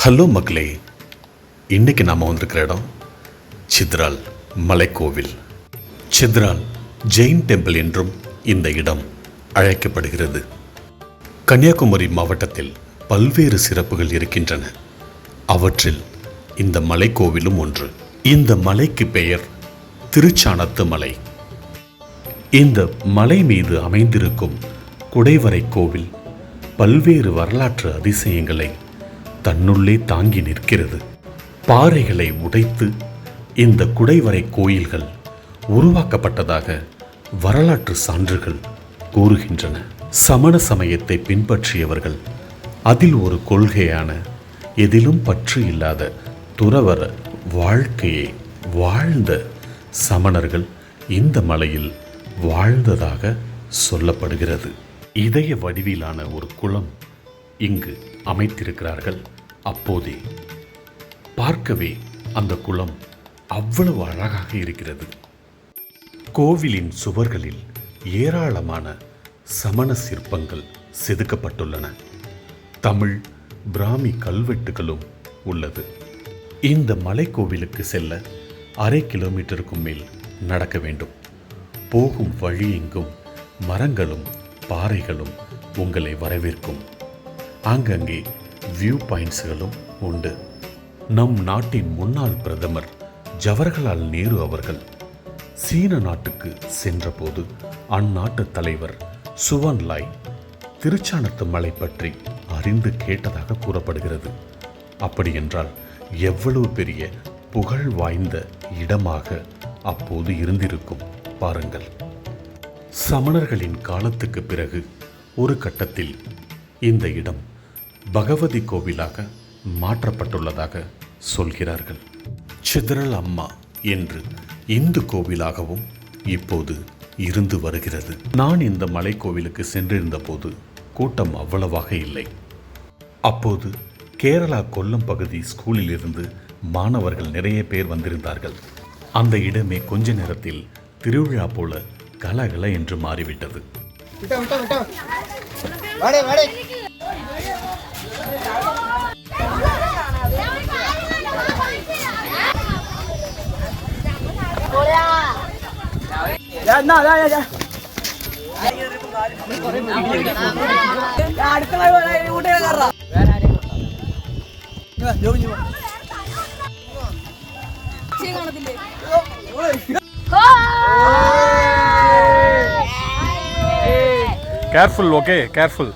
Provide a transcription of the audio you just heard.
Hello மக்களே, இன்னைக்கு நாம் வந்திருக்கிற இடம் சித்ரால் மலைக்கோவில். சித்ரால் ஜெயின் டெம்பிள் என்றும் இந்த இடம் அழைக்கப்படுகிறது. கன்னியாகுமரி மாவட்டத்தில் பல்வேறு சிறப்புகள் இருக்கின்றன. அவற்றில் இந்த மலைக்கோவிலும் ஒன்று. இந்த மலைக்கு பெயர் திருச்சானத்து மலை. இந்த மலை மீது அமைந்திருக்கும் குடைவரை கோவில் பல்வேறு வரலாற்று அதிசயங்களை தன்னுள்ளே தாங்கி நிற்கிறது. பாறைகளை உடைத்து இந்த குடைவரை கோயில்கள் உருவாக்கப்பட்டதாக வரலாற்று சான்றுகள் கூறுகின்றன. சமண சமயத்தை பின்பற்றியவர்கள் அதில் ஒரு கொள்கையான எதிலும் பற்று இல்லாத துறவற வாழ்க்கையை வாழ்ந்த சமணர்கள் இந்த மலையில் வாழ்ந்ததாக சொல்லப்படுகிறது. இதய வடிவிலான ஒரு குளம் இங்கு அமைத்திருக்கிறார்கள். அப்போதே பார்க்கவே அந்த குளம் அவ்வளவு அழகாக இருக்கிறது. கோவிலின் சுவர்களில் ஏராளமான சமண சிற்பங்கள் செதுக்கப்பட்டுள்ளன. தமிழ் பிராமி கல்வெட்டுகளும் உள்ளது. இந்த மலைக்கோவிலுக்கு செல்ல 1/2 கிலோமீட்டருக்கும் மேல் நடக்க வேண்டும். போகும் வழி எங்கும் மரங்களும் பாறைகளும் உங்களை வரவேற்கும். ஆங்கங்கே வியூ பாயிண்ட்ஸ்களும் உண்டு. நம் நாட்டின் முன்னாள் பிரதமர் ஜவஹர்லால் நேரு அவர்கள் சீன நாட்டுக்கு சென்றபோது அந்நாட்டு தலைவர் சுவன்லாய் திருச்சானத்து மலை பற்றி அறிந்து கேட்டதாக கூறப்படுகிறது. அப்படியென்றால் எவ்வளவு பெரிய புகழ் வாய்ந்த இடமாக அப்போது இருந்திருக்கும் பாருங்கள். சமணர்களின் காலத்துக்கு பிறகு ஒரு கட்டத்தில் இந்த இடம் பகவதி கோவிலாக மாற்றப்பட்டுள்ளதாக சொல்கிறார்கள். சித்ரால் அம்மா என்று இந்து கோவிலாகவும் இப்போது இருந்து வருகிறது. நான் இந்த மலைக்கோவிலுக்கு சென்றிருந்த போது கூட்டம் அவ்வளவாக இல்லை. அப்போது கேரளா கொல்லம் பகுதி ஸ்கூலில் இருந்து மாணவர்கள் நிறைய பேர் வந்திருந்தார்கள். அந்த இடமே கொஞ்ச நேரத்தில் திருவிழா போல கலகல என்று மாறிவிட்டது. Careful, okay? Careful.